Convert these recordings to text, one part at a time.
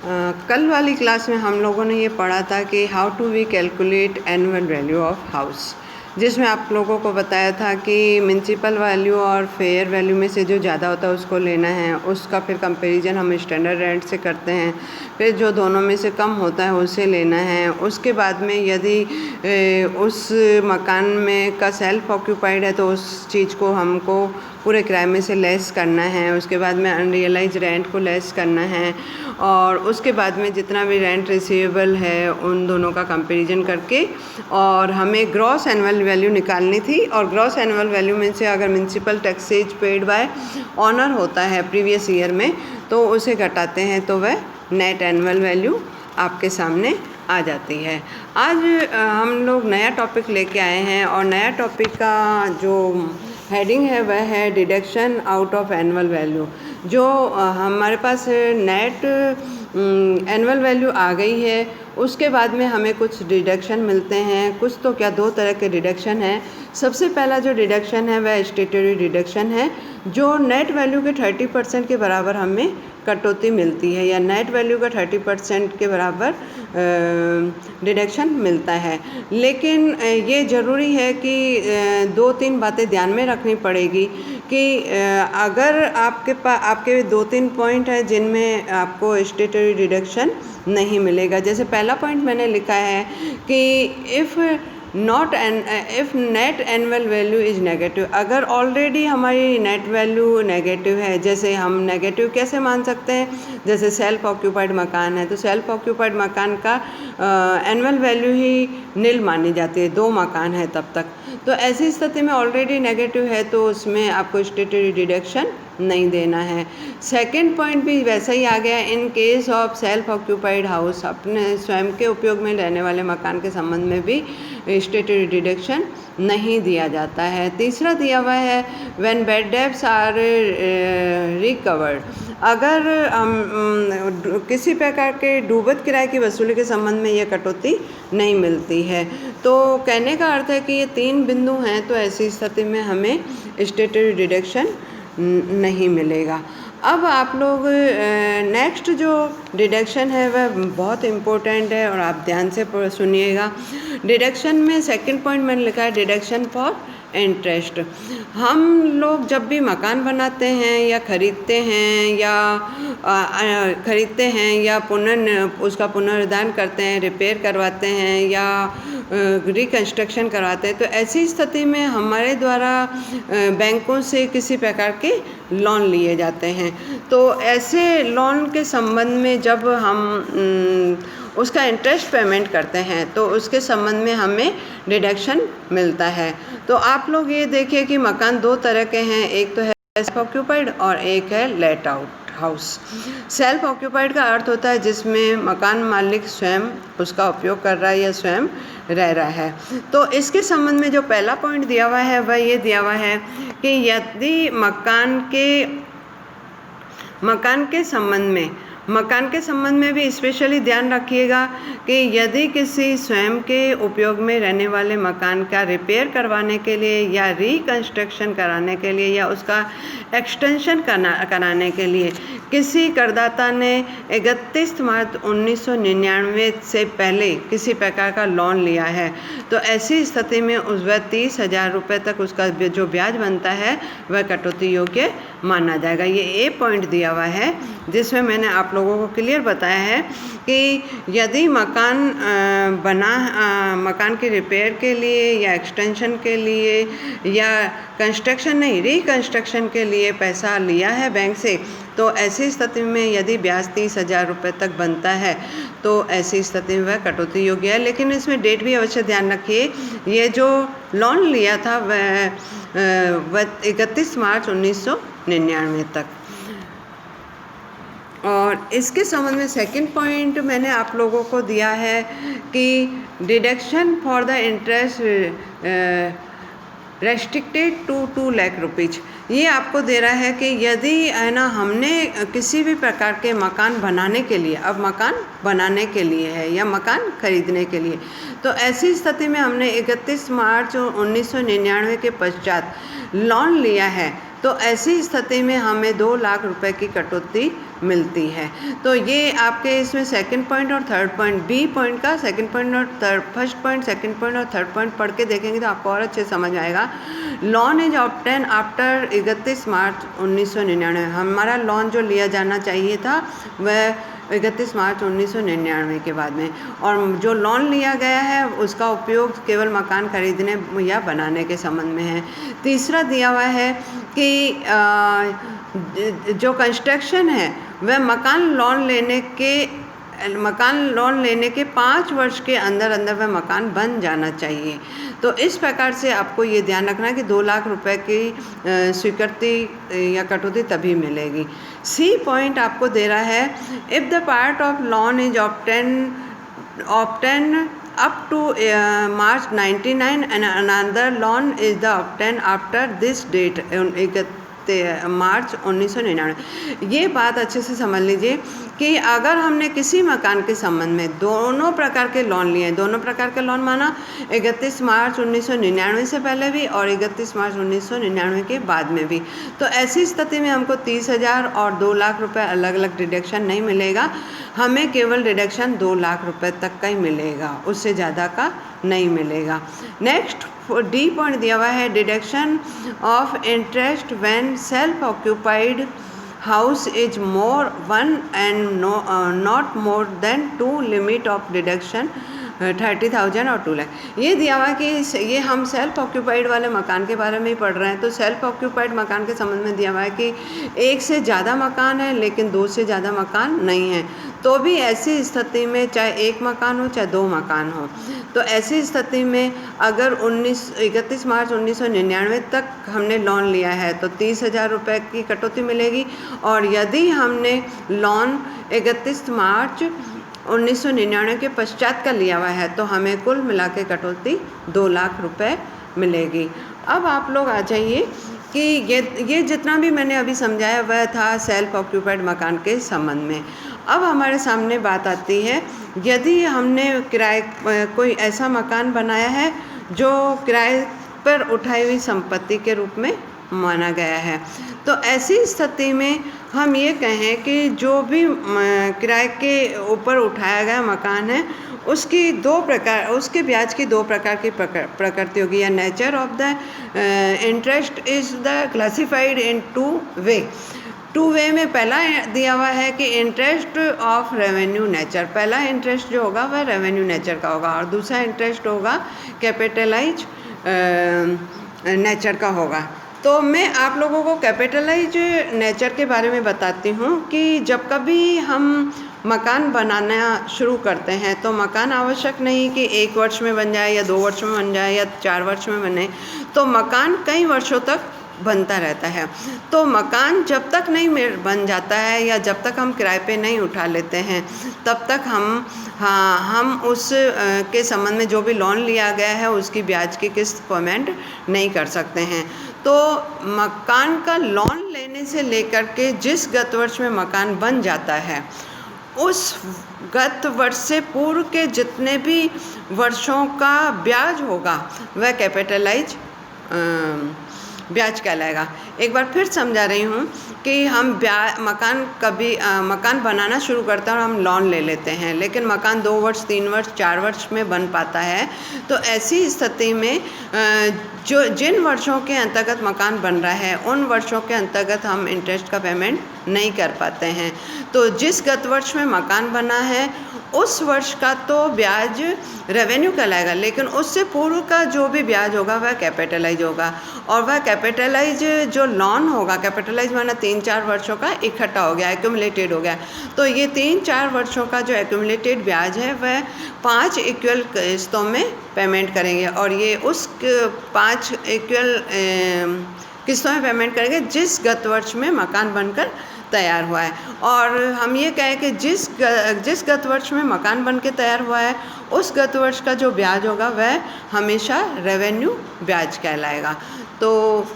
कल वाली क्लास में हम लोगों ने ये पढ़ा था कि how to we calculate annual value of house, जिसमें आप लोगों को बताया था कि म्युनिसिपल वैल्यू और फेयर वैल्यू में से जो ज़्यादा होता है उसको लेना है, उसका फिर कंपैरिजन हम स्टैंडर्ड रेंट से करते हैं, फिर जो दोनों में से कम होता है उसे लेना है। उसके बाद में यदि उस मकान में का सेल्फ ऑक्यूपाइड है तो उस चीज़ को हमको पूरे किराए में से लेस करना है। उसके बाद में अनरियलाइज रेंट को लेस करना है और उसके बाद में जितना भी रेंट रिसीवेबल है उन दोनों का कंपैरिजन करके और हमें ग्रॉस एनुअल वैल्यू निकालनी थी। और ग्रॉस एनुअल वैल्यू में से अगर municipal taxes paid by honour होता है प्रीवियस ईयर में तो उसे घटाते हैं तो वह नेट एनुअल वैल्यू आपके सामने आ जाती है। आज हम लोग नया टॉपिक लेके आए हैं और नया टॉपिक का जो हेडिंग है वह है deduction out of annual value. जो हमारे पास नेट एनुअल वैल्यू आ गई है उसके बाद में हमें कुछ डिडक्शन मिलते हैं। कुछ तो क्या, दो तरह के डिडक्शन हैं। सबसे पहला जो डिडक्शन है वह स्टैट्यूटरी डिडक्शन है, जो नेट वैल्यू के 30% के बराबर हमें कटौती मिलती है या नेट वैल्यू का 30% के बराबर डिडक्शन मिलता है। लेकिन ये ज़रूरी है कि दो तीन बातें ध्यान में रखनी पड़ेगी कि अगर आपके दो तीन पॉइंट हैं जिनमें आपको स्टैट्यूटरी डिडक्शन नहीं मिलेगा। जैसे पहला पॉइंट मैंने लिखा है कि if net annual value is negative, अगर ऑलरेडी हमारी नेट वैल्यू नेगेटिव है। जैसे हम नेगेटिव कैसे मान सकते हैं, जैसे सेल्फ ऑक्यूपाइड मकान है तो सेल्फ ऑक्यूपाइड मकान का एनुअल वैल्यू ही नील मानी जाती है, दो मकान है तब तक। तो ऐसी स्थिति में ऑलरेडी नेगेटिव है तो उसमें आपको स्टैट्यूटरी डिडक्शन नहीं देना है। सेकंड पॉइंट भी वैसा ही आ गया, in case of self occupied house, अपने स्वयं के उपयोग में रहने वाले मकान के संबंध में भी स्टैट्यूटरी डिडक्शन नहीं दिया जाता है। तीसरा दिया हुआ है when bad debts are recovered, अगर किसी प्रकार के डूबत किराए की वसूली के संबंध में यह कटौती नहीं मिलती है। तो कहने का अर्थ है कि ये तीन बिंदु हैं तो ऐसी स्थिति में हमें स्टैट्यूटरी डिडक्शन नहीं मिलेगा। अब आप लोग नेक्स्ट जो डिडक्शन है वह बहुत इम्पोर्टेंट है और आप ध्यान से सुनिएगा। डिडक्शन में सेकंड पॉइंट मैंने लिखा है डिडक्शन फॉर इंटरेस्ट। हम लोग जब भी मकान बनाते हैं या ख़रीदते हैं या उसका पुनर्निर्माण करते हैं, रिपेयर करवाते हैं या रिकन्स्ट्रक्शन करवाते हैं तो ऐसी स्थिति में हमारे द्वारा बैंकों से किसी प्रकार के लोन लिए जाते हैं। तो ऐसे लोन के संबंध में जब हम उसका इंटरेस्ट पेमेंट करते हैं तो उसके संबंध में हमें डिडक्शन मिलता है। तो आप लोग ये देखिए कि मकान दो तरह के हैं, एक तो है सेल्फ ऑक्यूपाइड और एक है let out house. Self occupied का अर्थ होता है जिसमें मकान मालिक स्वयं उसका उपयोग कर रहा है या स्वयं रह रहा है। तो इसके संबंध में जो पहला पॉइंट दिया हुआ है वह ये दिया हुआ है कि यदि मकान के संबंध में भी स्पेशली ध्यान रखिएगा कि यदि किसी स्वयं के उपयोग में रहने वाले मकान का रिपेयर करवाने के लिए या रिकन्स्ट्रक्शन कराने के लिए या उसका एक्सटेंशन कराने के लिए किसी करदाता ने 31 मार्च 1999 से पहले किसी प्रकार का लोन लिया है तो ऐसी स्थिति में वह 30,000 रुपये तक उसका जो ब्याज बनता है वह कटौती योग्य माना जाएगा। ये ए पॉइंट दिया हुआ है जिसमें मैंने आप लोगों को क्लियर बताया है कि यदि मकान के रिपेयर के लिए या एक्सटेंशन के लिए या रिकन्स्ट्रक्शन के लिए पैसा लिया है बैंक से तो ऐसी स्थिति में यदि ब्याज 30,000 रुपये तक बनता है तो ऐसी स्थिति में वह कटौती योग्य है। लेकिन इसमें डेट भी अवश्य ध्यान रखिए, ये जो लोन लिया था वह 31 मार्च 1999 तक। और इसके संबंध में सेकंड पॉइंट मैंने आप लोगों को दिया है कि deduction for the interest restricted to 2 lakh rupees. ये आपको दे रहा है कि यदि है ना हमने किसी भी प्रकार के मकान बनाने के लिए, अब मकान बनाने के लिए है या मकान खरीदने के लिए, तो ऐसी स्थिति में हमने 31 मार्च 1999 के पश्चात लोन लिया है तो ऐसी स्थिति में हमें 2 लाख रुपए की कटौती मिलती है। तो ये आपके इसमें सेकंड पॉइंट और थर्ड पॉइंट, बी पॉइंट का सेकंड पॉइंट और फर्स्ट पॉइंट, सेकंड पॉइंट और थर्ड पॉइंट पढ़ के देखेंगे तो आपको और अच्छे समझ आएगा। लोन इज ऑब्टेन आफ्टर 31 मार्च 1999। हमारा लोन जो लिया जाना चाहिए था वह 31 मार्च 1999 के बाद में, और जो लोन लिया गया है उसका उपयोग केवल मकान खरीदने या बनाने के संबंध में है। तीसरा दिया हुआ है कि जो कंस्ट्रक्शन है वह मकान लोन लेने के 5 वर्ष के अंदर अंदर वह मकान बन जाना चाहिए। तो इस प्रकार से आपको ये ध्यान रखना है कि 2 लाख रुपए की स्वीकृति या कटौती तभी मिलेगी। सी पॉइंट आपको दे रहा है, if the part of loan is obtain up to March 99 and another loan is the obtained after this date मार्च 1999। ये बात अच्छे से समझ लीजिए कि अगर हमने किसी मकान के संबंध में दोनों प्रकार के लोन लिए हैं, दोनों प्रकार के लोन माना 31 मार्च 1999 से पहले भी और 31 मार्च 1999 के बाद में भी, तो ऐसी स्थिति में हमको 30,000 और 2 लाख रुपए अलग अलग डिडक्शन नहीं मिलेगा। हमें केवल डिडक्शन 2 लाख रुपए तक का ही मिलेगा, उससे ज़्यादा का नहीं मिलेगा। नेक्स्ट डी पॉइंट दिया हुआ है, deduction of interest when self occupied house is more 1 and not more than 2 limit of deduction 30,000 और 2 लाख। ये दिया हुआ है कि ये हम सेल्फ ऑक्यूपाइड वाले मकान के बारे में ही पढ़ रहे हैं। तो सेल्फ ऑक्यूपाइड मकान के संबंध में दिया हुआ है कि एक से ज़्यादा मकान है लेकिन 2 से ज़्यादा मकान नहीं है, तो भी ऐसी स्थिति में चाहे 1 मकान हो चाहे 2 मकान हो, तो ऐसी स्थिति में अगर 31 मार्च 1999 तक हमने लोन लिया है तो 30,000 रुपये की कटौती मिलेगी, और यदि हमने लोन 31 मार्च 1999 के पश्चात का लिया हुआ है तो हमें कुल मिला के कटौती 2 लाख रुपए मिलेगी। अब आप लोग आ जाइए कि ये जितना भी मैंने अभी समझाया वह था सेल्फ ऑक्यूपाइड मकान के संबंध में। अब हमारे सामने बात आती है, यदि हमने किराए कोई ऐसा मकान बनाया है जो किराए पर उठाई हुई संपत्ति के रूप में माना गया है, तो ऐसी स्थिति में हम ये कहें कि जो भी किराए के ऊपर उठाया गया मकान है उसके ब्याज की 2 प्रकार की प्रकृति होगी, या nature of the interest is the classified in 2 वे में पहला दिया हुआ है कि इंटरेस्ट ऑफ रेवेन्यू नेचर, पहला इंटरेस्ट जो होगा वह रेवेन्यू नेचर का होगा और दूसरा इंटरेस्ट होगा कैपिटलाइज नेचर का होगा। तो मैं आप लोगों को कैपिटलाइज नेचर के बारे में बताती हूँ कि जब कभी हम मकान बनाना शुरू करते हैं तो मकान आवश्यक नहीं कि 1 वर्ष में बन जाए या 2 वर्ष में बन जाए या 4 वर्ष में बने, तो मकान कई वर्षों तक बनता रहता है। तो मकान जब तक नहीं बन जाता है या जब तक हम किराए पे नहीं उठा लेते हैं तब तक हम उस के संबंध में जो भी लोन लिया गया है उसकी ब्याज की किस्त पेमेंट नहीं कर सकते हैं। तो मकान का लोन लेने से लेकर के जिस गत वर्ष में मकान बन जाता है उस गत वर्ष से पूर्व के जितने भी वर्षों का ब्याज होगा वह कैपिटलाइज ब्याज कहलाएगा। एक बार फिर समझा रही हूँ कि हम मकान बनाना शुरू करते हैं और हम लोन ले लेते हैं, लेकिन मकान 2 वर्ष 3 वर्ष 4 वर्ष में बन पाता है। तो ऐसी स्थिति में जिन वर्षों के अंतर्गत मकान बन रहा है उन वर्षों के अंतर्गत हम इंटरेस्ट का पेमेंट नहीं कर पाते हैं। तो जिस गत वर्ष में मकान बना है उस वर्ष का तो ब्याज रेवेन्यू कहलाएगा, लेकिन उससे पूर्व का जो भी ब्याज होगा वह कैपिटलाइज होगा, और वह कैपिटलाइज जो लोन होगा, कैपिटलाइज माना 3-4 वर्षों का इकट्ठा हो गया, एक्यूमुलेटेड हो गया। तो ये 3-4 वर्षों का जो एक्यूमुलेटेड ब्याज है वह 5 इक्वल किस्तों में पेमेंट करेंगे, और ये उस 5 इक्वल किस्तों में पेमेंट करेंगे जिस गत वर्ष में मकान बनकर तैयार हुआ है। और हम ये कहें कि जिस गत वर्ष में मकान बन के तैयार हुआ है उस गत वर्ष का जो ब्याज होगा वह हमेशा रेवेन्यू ब्याज कहलाएगा। तो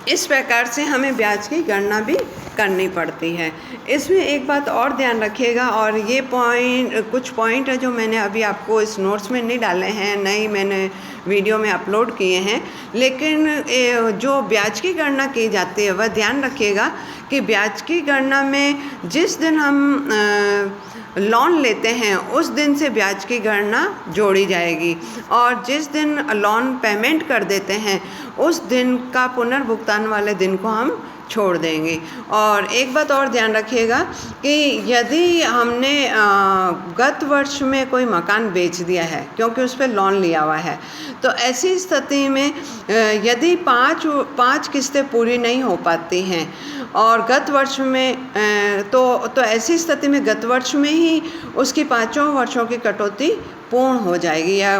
इस प्रकार से हमें ब्याज की गणना भी करनी पड़ती है। इसमें एक बात और ध्यान रखिएगा, और ये कुछ पॉइंट है जो मैंने अभी आपको इस नोट्स में नहीं डाले हैं, नहीं मैंने वीडियो में अपलोड किए हैं, लेकिन जो ब्याज की गणना की जाती है वह ध्यान रखिएगा कि ब्याज की गणना में जिस दिन हम लोन लेते हैं उस दिन से ब्याज की गणना जोड़ी जाएगी, और जिस दिन लोन पेमेंट कर देते हैं उस दिन का पुनर्भुगतान वाले दिन को हम छोड़ देंगे। और एक बात और ध्यान रखिएगा कि यदि हमने गत वर्ष में कोई मकान बेच दिया है क्योंकि उस पर लोन लिया हुआ है, तो ऐसी स्थिति में यदि पाँच किस्तें पूरी नहीं हो पाती हैं और गत वर्ष में तो ऐसी स्थिति में गत वर्ष में ही उसकी 5 वर्षों की कटौती पूर्ण हो जाएगी या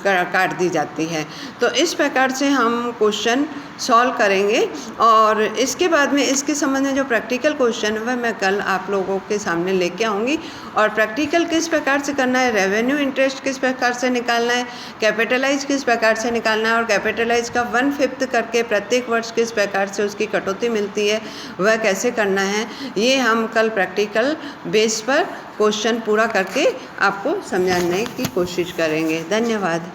काट दी जाती है। तो इस प्रकार से हम क्वेश्चन सॉल्व करेंगे, और इसके बाद में इसके संबंध में जो प्रैक्टिकल क्वेश्चन है वह मैं कल आप लोगों के सामने लेके आऊँगी। और प्रैक्टिकल किस प्रकार से करना है, रेवेन्यू इंटरेस्ट किस प्रकार से निकालना है, कैपिटलाइज किस प्रकार से निकालना है, और कैपिटलाइज का 1/5 करके प्रत्येक वर्ष किस प्रकार से उसकी कटौती मिलती है वह कैसे करना है, ये हम कल प्रैक्टिकल बेस पर क्वेश्चन पूरा करके आपको समझाने की कोशिश करेंगे। धन्यवाद।